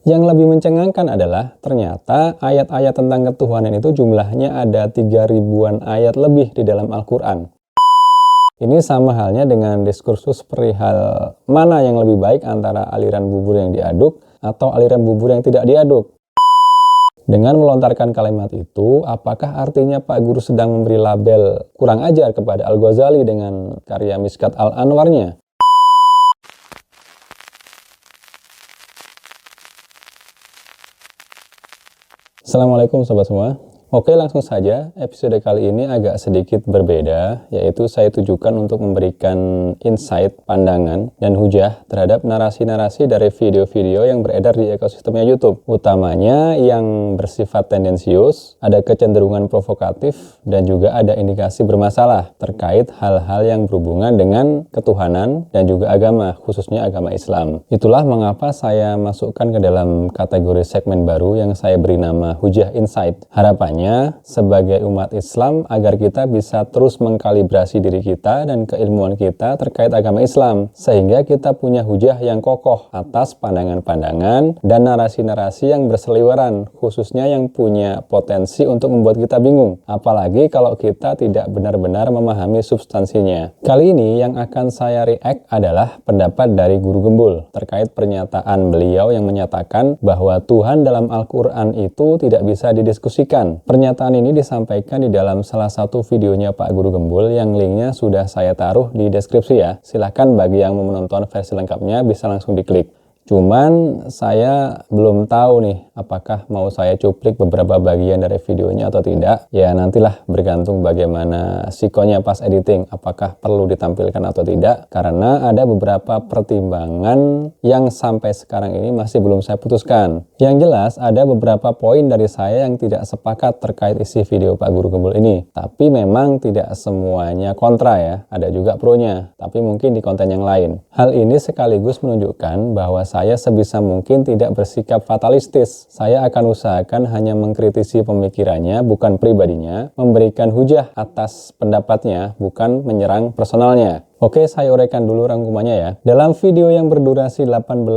Yang lebih mencengangkan adalah ternyata ayat-ayat tentang ketuhanan itu jumlahnya ada 3.000-an ayat lebih di dalam Al-Quran. Ini sama halnya dengan diskursus perihal mana yang lebih baik antara aliran bubur yang diaduk atau aliran bubur yang tidak diaduk. Dengan melontarkan kalimat itu, apakah artinya Pak Guru sedang memberi label kurang ajar kepada Al-Ghazali dengan karya Mishkat Al-Anwarnya? Assalamualaikum sobat semua. Oke, langsung saja, episode kali ini agak sedikit berbeda, yaitu saya tujukan untuk memberikan insight, pandangan, dan hujah terhadap narasi-narasi dari video-video yang beredar di ekosistemnya YouTube. Utamanya yang bersifat tendensius, ada kecenderungan provokatif, dan juga ada indikasi bermasalah terkait hal-hal yang berhubungan dengan ketuhanan dan juga agama, khususnya agama Islam. Itulah mengapa saya masukkan ke dalam kategori segmen baru yang saya beri nama Hujah Insight. Harapannya sebagai umat Islam agar kita bisa terus mengkalibrasi diri kita dan keilmuan kita terkait agama Islam, sehingga kita punya hujah yang kokoh atas pandangan-pandangan dan narasi-narasi yang berseliweran, khususnya yang punya potensi untuk membuat kita bingung, apalagi kalau kita tidak benar-benar memahami substansinya. Kali ini yang akan saya react adalah pendapat dari Guru Gembul terkait pernyataan beliau yang menyatakan bahwa Tuhan dalam Al-Quran itu tidak bisa didiskusikan. Pernyataan ini disampaikan di dalam salah satu videonya Pak Guru Gembul yang linknya sudah saya taruh di deskripsi ya. Silahkan bagi yang mau menonton versi lengkapnya bisa langsung diklik. Cuman saya belum tahu nih apakah mau saya cuplik beberapa bagian dari videonya atau tidak. Ya nantilah bergantung bagaimana sikonya pas editing, apakah perlu ditampilkan atau tidak. Karena ada beberapa pertimbangan yang sampai sekarang ini masih belum saya putuskan. Yang jelas ada beberapa poin dari saya yang tidak sepakat terkait isi video Pak Guru Gembul ini. Tapi memang tidak semuanya kontra ya, ada juga pro-nya. Tapi mungkin di konten yang lain. Hal ini sekaligus menunjukkan bahwa saya sebisa mungkin tidak bersikap fatalistis. Saya akan usahakan hanya mengkritisi pemikirannya, bukan pribadinya, memberikan hujah atas pendapatnya, bukan menyerang personalnya. Oke, saya uraikan dulu rangkumannya ya. Dalam video yang berdurasi 18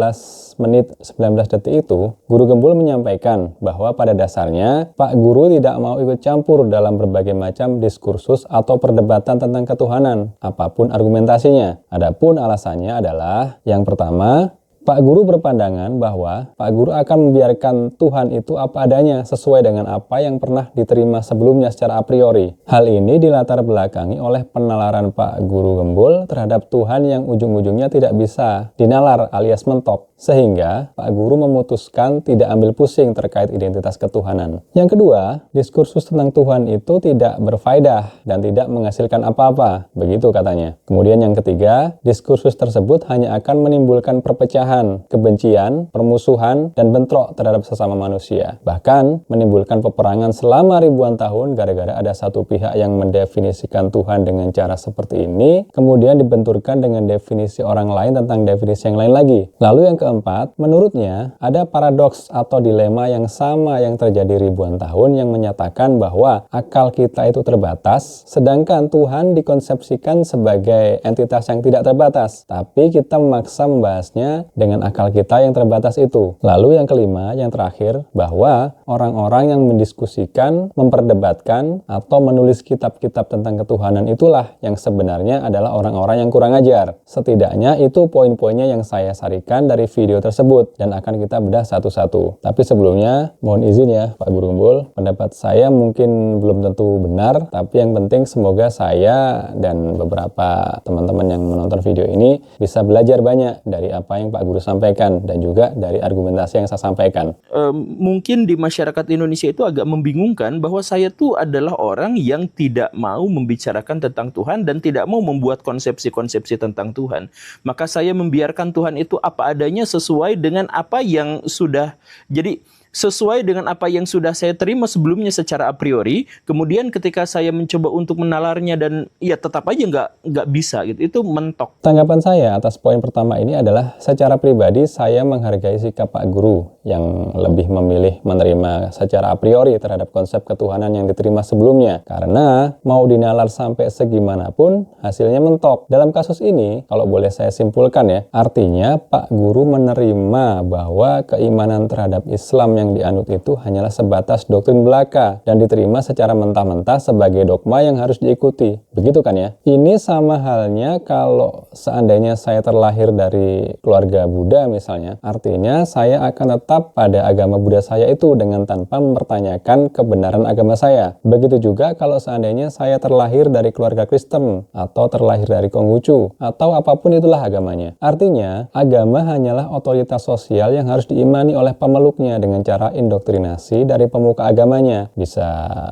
menit 19 detik itu, Guru Gembul menyampaikan bahwa pada dasarnya Pak Guru tidak mau ikut campur dalam berbagai macam diskursus atau perdebatan tentang ketuhanan, apapun argumentasinya. Adapun alasannya adalah, yang pertama, Pak Guru berpandangan bahwa Pak Guru akan membiarkan Tuhan itu apa adanya sesuai dengan apa yang pernah diterima sebelumnya secara a priori. Hal ini dilatar belakangi oleh penalaran Pak Guru Gembul terhadap Tuhan yang ujung-ujungnya tidak bisa dinalar alias mentok. Sehingga Pak Guru memutuskan tidak ambil pusing terkait identitas ketuhanan. Yang kedua, diskursus tentang Tuhan itu tidak berfaedah dan tidak menghasilkan apa-apa, begitu katanya. Kemudian yang ketiga, diskursus tersebut hanya akan menimbulkan perpecahan, kebencian, permusuhan, dan bentrok terhadap sesama manusia. Bahkan menimbulkan peperangan selama ribuan tahun gara-gara ada satu pihak yang mendefinisikan Tuhan dengan cara seperti ini, kemudian dibenturkan dengan definisi orang lain tentang definisi yang lain lagi. Lalu yang keempat, menurutnya ada paradoks atau dilema yang sama yang terjadi ribuan tahun yang menyatakan bahwa akal kita itu terbatas, sedangkan Tuhan dikonsepsikan sebagai entitas yang tidak terbatas. Tapi kita memaksa membahasnya dengan akal kita yang terbatas itu. Lalu yang kelima, yang terakhir, bahwa orang-orang yang mendiskusikan, memperdebatkan, atau menulis kitab-kitab tentang ketuhanan itulah yang sebenarnya adalah orang-orang yang kurang ajar. Setidaknya itu poin-poinnya yang saya sarikan dari video tersebut dan akan kita bedah satu-satu. Tapi sebelumnya mohon izin ya Pak Guru Gembul, pendapat saya mungkin belum tentu benar, tapi yang penting semoga saya dan beberapa teman-teman yang menonton video ini bisa belajar banyak dari apa yang Pak Guru sampaikan dan juga dari argumentasi yang saya sampaikan. Mungkin di masyarakat Indonesia itu agak membingungkan bahwa saya tuh adalah orang yang tidak mau membicarakan tentang Tuhan dan tidak mau membuat konsepsi-konsepsi tentang Tuhan. Maka saya membiarkan Tuhan itu apa adanya sesuai dengan apa yang sudah. Jadi sesuai dengan apa yang sudah saya terima sebelumnya secara a priori, kemudian ketika saya mencoba untuk menalarnya dan ya tetap aja nggak bisa gitu, itu mentok. Tanggapan saya atas poin pertama ini adalah secara pribadi saya menghargai sikap Pak Guru yang lebih memilih menerima secara a priori terhadap konsep ketuhanan yang diterima sebelumnya. Karena mau dinalar sampai segimanapun hasilnya mentok. Dalam kasus ini, kalau boleh saya simpulkan ya, artinya Pak Guru menerima bahwa keimanan terhadap Islam yang dianut itu hanyalah sebatas doktrin belaka dan diterima secara mentah-mentah sebagai dogma yang harus diikuti. Begitu kan ya? Ini sama halnya kalau seandainya saya terlahir dari keluarga Buddha misalnya, artinya saya akan tetap pada agama Buddha saya itu dengan tanpa mempertanyakan kebenaran agama saya. Begitu juga kalau seandainya saya terlahir dari keluarga Kristen atau terlahir dari Konghucu atau apapun itulah agamanya. Artinya, agama hanyalah otoritas sosial yang harus diimani oleh pemeluknya dengan cara indoktrinasi dari pemuka agamanya. Bisa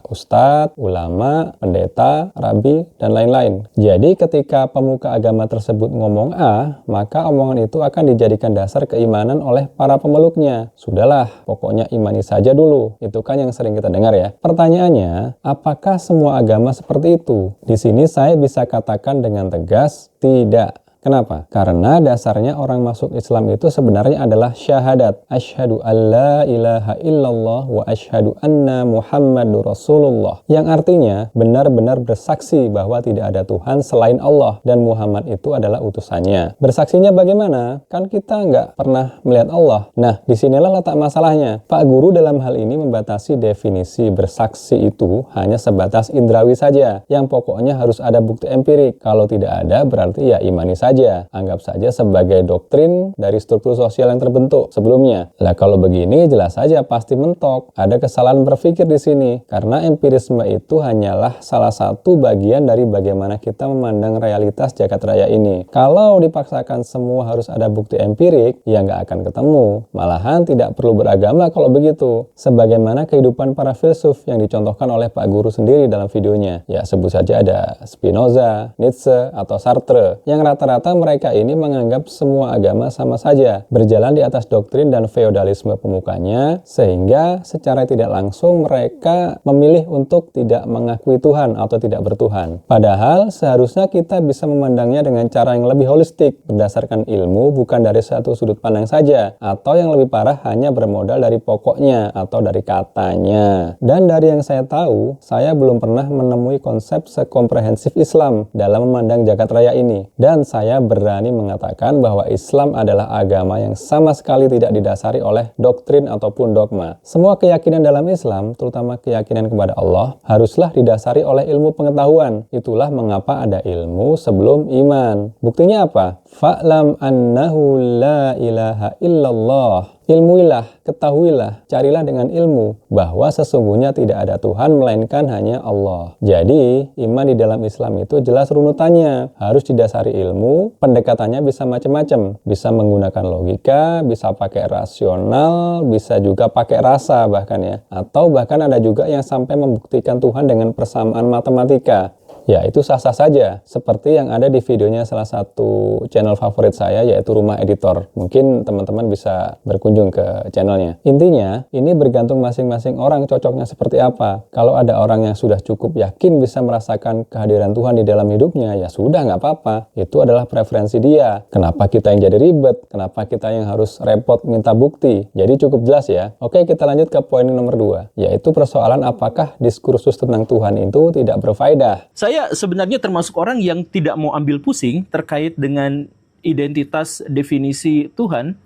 ustadz, ulama, pendeta, rabi, dan lain-lain. Jadi ketika pemuka agama tersebut ngomong A, maka omongan itu akan dijadikan dasar keimanan oleh para pemeluknya. Sudahlah, pokoknya imani saja dulu. Itu kan yang sering kita dengar ya. Pertanyaannya, apakah semua agama seperti itu? Di sini saya bisa katakan dengan tegas, tidak. Kenapa? Karena dasarnya orang masuk Islam itu sebenarnya adalah syahadat. Asyhadu alla ilaha illallah wa asyhadu anna Muhammadur Rasulullah. Yang artinya benar-benar bersaksi bahwa tidak ada Tuhan selain Allah dan Muhammad itu adalah utusannya. Bersaksinya bagaimana? Kan kita nggak pernah melihat Allah. Nah, disinilah letak masalahnya. Pak Guru dalam hal ini membatasi definisi bersaksi itu hanya sebatas indrawi saja. Yang pokoknya harus ada bukti empirik. Kalau tidak ada berarti ya imani saja. Anggap saja sebagai doktrin dari struktur sosial yang terbentuk sebelumnya. Lah kalau begini jelas saja pasti mentok. Ada kesalahan berpikir di sini karena empirisme itu hanyalah salah satu bagian dari bagaimana kita memandang realitas jagat raya ini. Kalau dipaksakan semua harus ada bukti empirik, ya nggak akan ketemu. Malahan tidak perlu beragama kalau begitu. Sebagaimana kehidupan para filsuf yang dicontohkan oleh Pak Guru sendiri dalam videonya. Ya sebut saja ada Spinoza, Nietzsche, atau Sartre yang rata-rata mereka ini menganggap semua agama sama saja, berjalan di atas doktrin dan feodalisme pemukanya, sehingga secara tidak langsung mereka memilih untuk tidak mengakui Tuhan atau tidak bertuhan. Padahal seharusnya kita bisa memandangnya dengan cara yang lebih holistik, berdasarkan ilmu bukan dari satu sudut pandang saja, atau yang lebih parah hanya bermodal dari pokoknya atau dari katanya. Dan dari yang saya tahu, saya belum pernah menemui konsep sekomprehensif Islam dalam memandang jagat raya ini. Dan saya berani mengatakan bahwa Islam adalah agama yang sama sekali tidak didasari oleh doktrin ataupun dogma. Semua keyakinan dalam Islam, terutama keyakinan kepada Allah, haruslah didasari oleh ilmu pengetahuan. Itulah mengapa ada ilmu sebelum iman. Buktinya apa? Fa'lam annahu la ilaha illallah. Ilmuilah, ketahuilah, carilah dengan ilmu bahwa sesungguhnya tidak ada Tuhan melainkan hanya Allah. Jadi, iman di dalam Islam itu jelas runutannya. Harus didasari ilmu, pendekatannya bisa macam-macam. Bisa menggunakan logika, bisa pakai rasional, bisa juga pakai rasa bahkan ya. Atau bahkan ada juga yang sampai membuktikan Tuhan dengan persamaan matematika. Ya, itu sah-sah saja. Seperti yang ada di videonya salah satu channel favorit saya, yaitu Rumah Editor. Mungkin teman-teman bisa berkunjung ke channelnya. Intinya, ini bergantung masing-masing orang cocoknya seperti apa. Kalau ada orang yang sudah cukup yakin bisa merasakan kehadiran Tuhan di dalam hidupnya, ya sudah, nggak apa-apa. Itu adalah preferensi dia. Kenapa kita yang jadi ribet? Kenapa kita yang harus repot minta bukti? Jadi cukup jelas ya. Oke, kita lanjut ke poin nomor 2, yaitu persoalan apakah diskursus tentang Tuhan itu tidak berfaedah. Saya sebenarnya termasuk orang yang tidak mau ambil pusing terkait dengan identitas definisi Tuhan.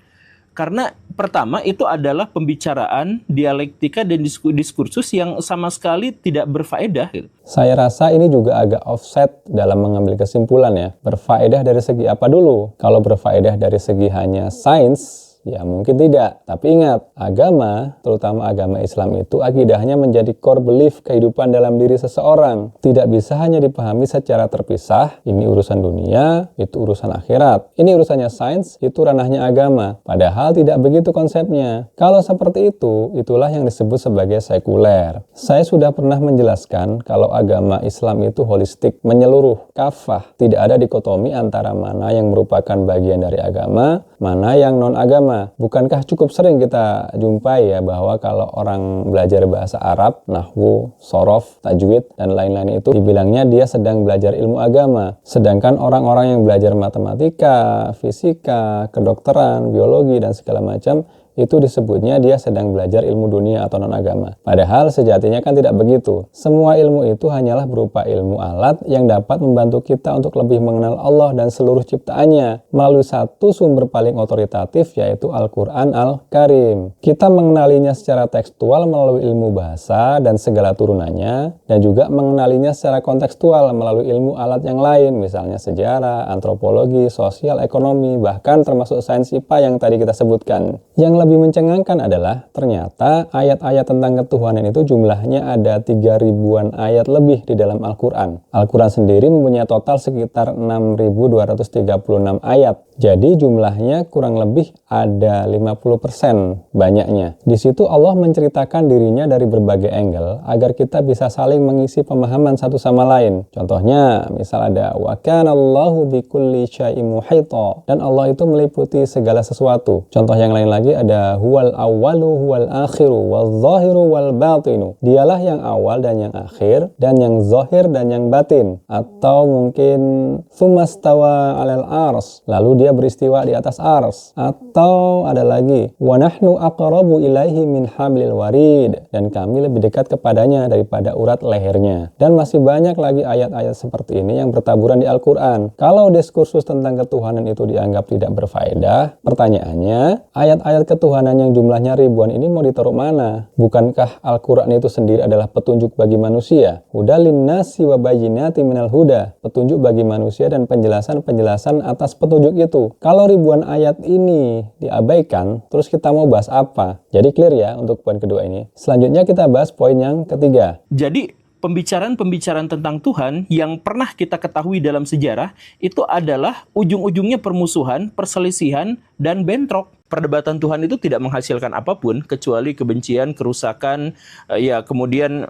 Karena pertama itu adalah pembicaraan, dialektika, dan diskursus yang sama sekali tidak berfaedah. Saya rasa ini juga agak offset dalam mengambil kesimpulan ya. Berfaedah dari segi apa dulu? Kalau berfaedah dari segi hanya sains, ya mungkin tidak. Tapi ingat, agama, terutama agama Islam itu akidahnya menjadi core belief kehidupan dalam diri seseorang. Tidak bisa hanya dipahami secara terpisah, ini urusan dunia, itu urusan akhirat. Ini urusannya sains, itu ranahnya agama. Padahal tidak begitu konsepnya. Kalau seperti itu, itulah yang disebut sebagai sekuler. Saya sudah pernah menjelaskan kalau agama Islam itu holistik, menyeluruh, kafah. Tidak ada dikotomi antara mana yang merupakan bagian dari agama, mana yang non-agama. agama. Bukankah cukup sering kita jumpai ya bahwa kalau orang belajar bahasa Arab, nahwu, sorof, tajwid, dan lain-lain itu dibilangnya dia sedang belajar ilmu agama. Sedangkan orang-orang yang belajar matematika, fisika, kedokteran, biologi, dan segala macam, itu disebutnya dia sedang belajar ilmu dunia atau non-agama. Padahal sejatinya kan tidak begitu. Semua ilmu itu hanyalah berupa ilmu alat yang dapat membantu kita untuk lebih mengenal Allah dan seluruh ciptaannya melalui satu sumber paling otoritatif, yaitu Al-Quran Al-Karim. Kita mengenalinya secara tekstual melalui ilmu bahasa dan segala turunannya, dan juga mengenalinya secara kontekstual melalui ilmu alat yang lain, misalnya sejarah, antropologi, sosial, ekonomi, bahkan termasuk sains IPA yang tadi kita sebutkan. Yang lebih mencengangkan adalah ternyata ayat-ayat tentang ketuhanan itu jumlahnya ada 3.000-an ayat lebih di dalam Al-Quran. Al-Quran sendiri mempunyai total sekitar 6.236 ayat. Jadi jumlahnya kurang lebih ada 50% banyaknya. Di situ Allah menceritakan dirinya dari berbagai angle agar kita bisa saling mengisi pemahaman satu sama lain. Contohnya, misal ada wa kanallahu bikulli syai'in muhita, dan Allah itu meliputi segala sesuatu. Contoh yang lain lagi ada huwal awwalu huwal akhiru wal zahiru wal batinu. Dialah yang awal dan yang akhir, dan yang zahir dan yang batin. Atau mungkin tsummastawa 'alal ars, lalu dia beristiwa di atas ars. Atau ada lagi wa nahnu aqrabu ilaihi min hablil warid, dan kami lebih dekat kepadanya daripada urat lehernya. Dan masih banyak lagi ayat-ayat seperti ini yang bertaburan di Al-Quran. Kalau diskursus tentang ketuhanan itu dianggap tidak berfaedah, pertanyaannya, ayat-ayat ketuhanan yang jumlahnya ribuan ini mau ditaruh mana? Bukankah Al-Quran itu sendiri adalah petunjuk bagi manusia? Huda linnasi wa bayyinati minal huda, petunjuk bagi manusia dan penjelasan-penjelasan atas petunjuk itu. Kalau ribuan ayat ini diabaikan, terus kita mau bahas apa? Jadi clear ya untuk poin kedua ini. Selanjutnya kita bahas poin yang ketiga. Jadi pembicaraan-pembicaraan tentang Tuhan yang pernah kita ketahui dalam sejarah itu adalah ujung-ujungnya permusuhan, perselisihan, dan bentrok. Perdebatan Tuhan itu tidak menghasilkan apapun kecuali kebencian, kerusakan, ya kemudian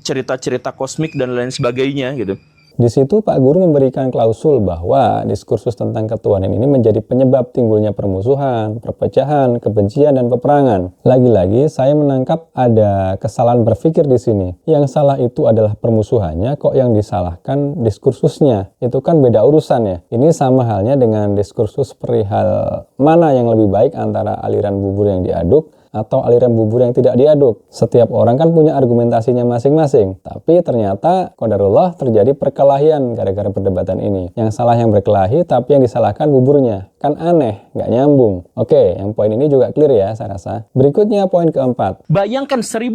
cerita-cerita kosmik dan lain sebagainya gitu. Di situ Pak Guru memberikan klausul bahwa diskursus tentang ketuhanan ini menjadi penyebab timbulnya permusuhan, perpecahan, kebencian, dan peperangan. Lagi-lagi saya menangkap ada kesalahan berpikir di sini. Yang salah itu adalah permusuhannya, kok yang disalahkan diskursusnya. Itu kan beda urusan ya. Ini sama halnya dengan diskursus perihal mana yang lebih baik antara aliran bubur yang diaduk atau aliran bubur yang tidak diaduk. Setiap orang kan punya argumentasinya masing-masing. Tapi ternyata qadarullah terjadi perkelahian gara-gara perdebatan ini. Yang salah yang berkelahi, tapi yang disalahkan buburnya. Kan aneh, nggak nyambung. Oke, yang poin ini juga clear ya saya rasa. Berikutnya poin keempat. Bayangkan 1.500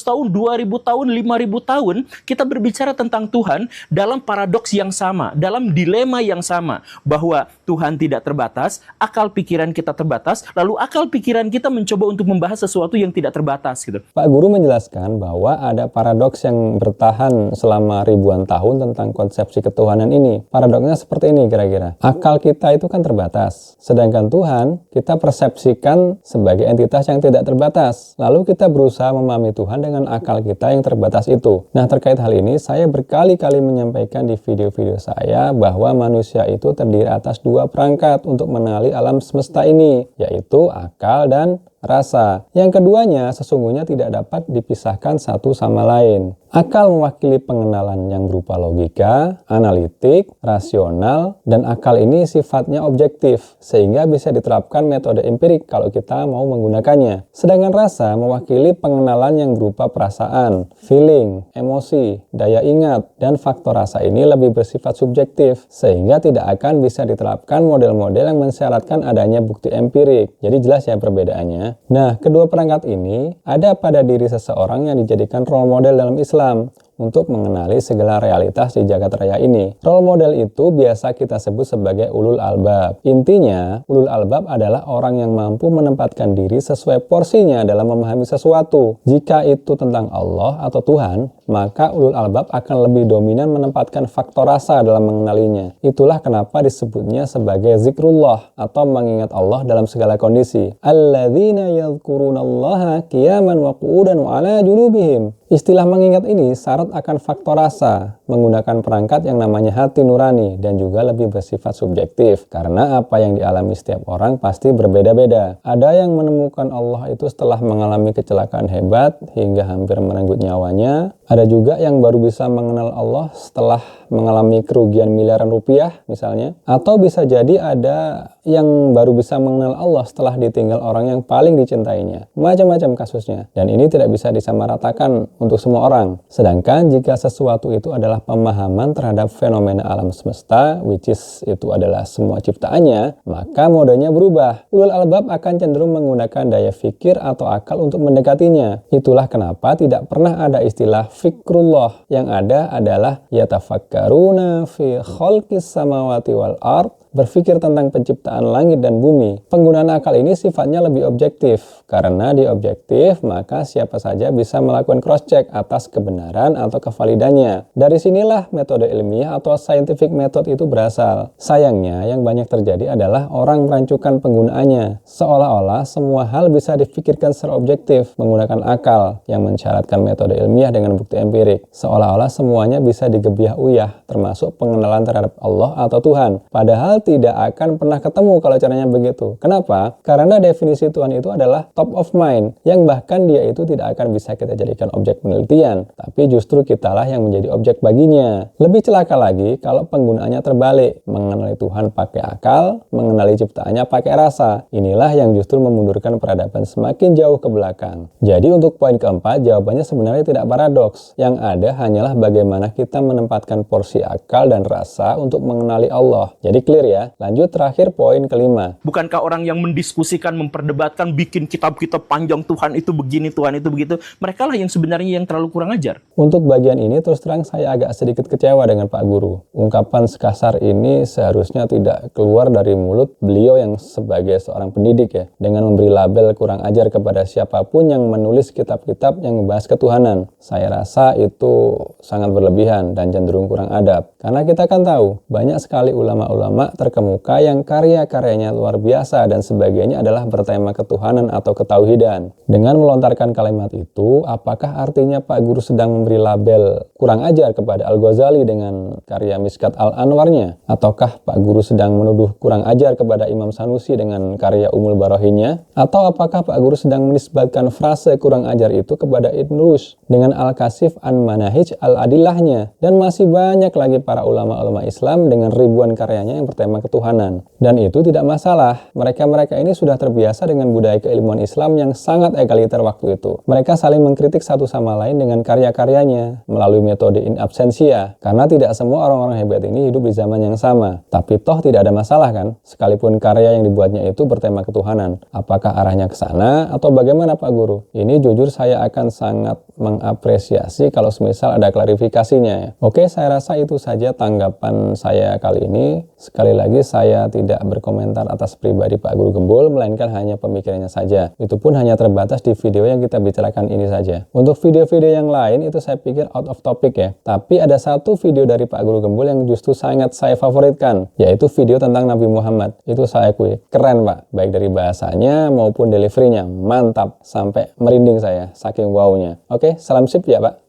tahun, 2.000 tahun, 5.000 tahun kita berbicara tentang Tuhan dalam paradoks yang sama, dalam dilema yang sama. Bahwa Tuhan tidak terbatas, akal pikiran kita terbatas, lalu akal pikiran kita mencoba untuk membahas sesuatu yang tidak terbatas gitu. Pak Guru menjelaskan bahwa ada paradoks yang bertahan selama ribuan tahun tentang konsepsi ketuhanan ini. Paradoksnya seperti ini kira-kira. Akal kita itu kan terbatas. Sedangkan Tuhan kita persepsikan sebagai entitas yang tidak terbatas. Lalu kita berusaha memahami Tuhan dengan akal kita yang terbatas itu. Nah, terkait hal ini saya berkali-kali menyampaikan di video-video saya bahwa manusia itu terdiri atas dua perangkat untuk mengenali alam semesta ini, yaitu akal dan rasa. Yang keduanya sesungguhnya tidak dapat dipisahkan satu sama lain. Akal mewakili pengenalan yang berupa logika, analitik, rasional, dan akal ini sifatnya objektif, sehingga bisa diterapkan metode empirik kalau kita mau menggunakannya. Sedangkan rasa mewakili pengenalan yang berupa perasaan, feeling, emosi, daya ingat, dan faktor rasa ini lebih bersifat subjektif, sehingga tidak akan bisa diterapkan model-model yang mensyaratkan adanya bukti empirik. Jadi jelas ya perbedaannya. Nah, kedua perangkat ini ada pada diri seseorang yang dijadikan role model dalam Islam untuk mengenali segala realitas di jagat raya ini. Role model itu biasa kita sebut sebagai ulul albab. Intinya, ulul albab adalah orang yang mampu menempatkan diri sesuai porsinya dalam memahami sesuatu. Jika itu tentang Allah atau Tuhan, maka ulul albab akan lebih dominan menempatkan faktor rasa dalam mengenalinya. Itulah kenapa disebutnya sebagai zikrullah atau mengingat Allah dalam segala kondisi. Alladzina yadhkurunallaha qiyaman wa qu'udan wa ala junubihim. Istilah mengingat ini syarat akan faktor rasa, menggunakan perangkat yang namanya hati nurani dan juga lebih bersifat subjektif. Karena apa yang dialami setiap orang pasti berbeda-beda. Ada yang menemukan Allah itu setelah mengalami kecelakaan hebat hingga hampir merenggut nyawanya. Ada juga yang baru bisa mengenal Allah setelah mengalami kerugian miliaran rupiah misalnya. Atau bisa jadi ada yang baru bisa mengenal Allah setelah ditinggal orang yang paling dicintainya. Macam-macam kasusnya. Dan ini tidak bisa disamaratakan untuk semua orang. Sedangkan jika sesuatu itu adalah pemahaman terhadap fenomena alam semesta, which is itu adalah semua ciptaannya, maka modenya berubah. Ulul albab akan cenderung menggunakan daya fikir atau akal untuk mendekatinya. Itulah kenapa tidak pernah ada istilah fikrullah. Yang ada adalah yatafakkaruna fi khalqis samawati wal ard, berpikir tentang penciptaan langit dan bumi. Penggunaan akal ini sifatnya lebih objektif. Karena di objektif, maka siapa saja bisa melakukan cross-check atas kebenaran atau kevalidannya. Dari sinilah metode ilmiah atau scientific method itu berasal. Sayangnya, yang banyak terjadi adalah orang merancukan penggunaannya. Seolah-olah semua hal bisa difikirkan secara objektif menggunakan akal yang mensyaratkan metode ilmiah dengan bukti empirik. Seolah-olah semuanya bisa digebiah-uyah, termasuk pengenalan terhadap Allah atau Tuhan. Padahal tidak akan pernah ketemu kalau caranya begitu. Kenapa? Karena definisi Tuhan itu adalah top of mind, yang bahkan dia itu tidak akan bisa kita jadikan objek penelitian, tapi justru kitalah yang menjadi objek baginya. Lebih celaka lagi kalau penggunaannya terbalik, mengenali Tuhan pakai akal, mengenali ciptaannya pakai rasa. Inilah yang justru memundurkan peradaban semakin jauh ke belakang. Jadi untuk poin keempat, jawabannya sebenarnya tidak paradoks. Yang ada hanyalah bagaimana kita menempatkan porsi akal dan rasa untuk mengenali Allah. Jadi clear ya. Lanjut terakhir poin kelima. Bukankah orang yang mendiskusikan, memperdebatkan, bikin kitab-kitab panjang Tuhan itu begini, Tuhan itu begitu, mereka lah yang sebenarnya yang terlalu kurang ajar. Untuk bagian ini terus terang saya agak sedikit kecewa dengan Pak Guru. Ungkapan sekasar ini seharusnya tidak keluar dari mulut beliau yang sebagai seorang pendidik ya, dengan memberi label kurang ajar kepada siapapun yang menulis kitab-kitab yang membahas ketuhanan. Saya rasa itu sangat berlebihan dan cenderung kurang adab. Karena kita kan tahu, banyak sekali ulama-ulama terkemuka yang karya-karyanya luar biasa dan sebagainya adalah bertema ketuhanan atau ketauhidan. Dengan melontarkan kalimat itu, apakah artinya Pak Guru sedang memberi label kurang ajar kepada Al-Ghazali dengan karya Miskat Al-Anwarnya? Ataukah Pak Guru sedang menuduh kurang ajar kepada Imam Sanusi dengan karya Umul Barohinnya? Atau apakah Pak Guru sedang menisbatkan frase kurang ajar itu kepada Ibn Rushd dengan Al-Kasif an Manahij Al-Adillahnya? Dan masih banyak lagi para ulama-ulama Islam dengan ribuan karyanya yang bertema ketuhanan. Dan itu tidak masalah. Mereka-mereka ini sudah terbiasa dengan budaya keilmuan Islam yang sangat egaliter waktu itu. Mereka saling mengkritik satu sama lain dengan karya-karyanya melalui metode in absentia. Karena tidak semua orang-orang hebat ini hidup di zaman yang sama. Tapi toh tidak ada masalah kan? Sekalipun karya yang dibuatnya itu bertema ketuhanan. Apakah arahnya ke sana atau bagaimana Pak Guru? Ini jujur saya akan sangat mengapresiasi kalau semisal ada klarifikasinya ya. Oke, saya rasa itu saja tanggapan saya kali ini. Sekali lagi saya tidak berkomentar atas pribadi Pak Guru Gembul, melainkan hanya pemikirannya saja. Itu pun hanya terbatas di video yang kita bicarakan ini saja. Untuk video-video yang lain itu saya pikir out of topic ya. Tapi ada satu video dari Pak Guru Gembul yang justru sangat saya favoritkan, yaitu video tentang Nabi Muhammad. Itu saya akui keren Pak, baik dari bahasanya maupun deliverynya. Mantap, sampai merinding saya saking wownya. Oke, salam sip ya Pak.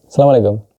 Assalamualaikum.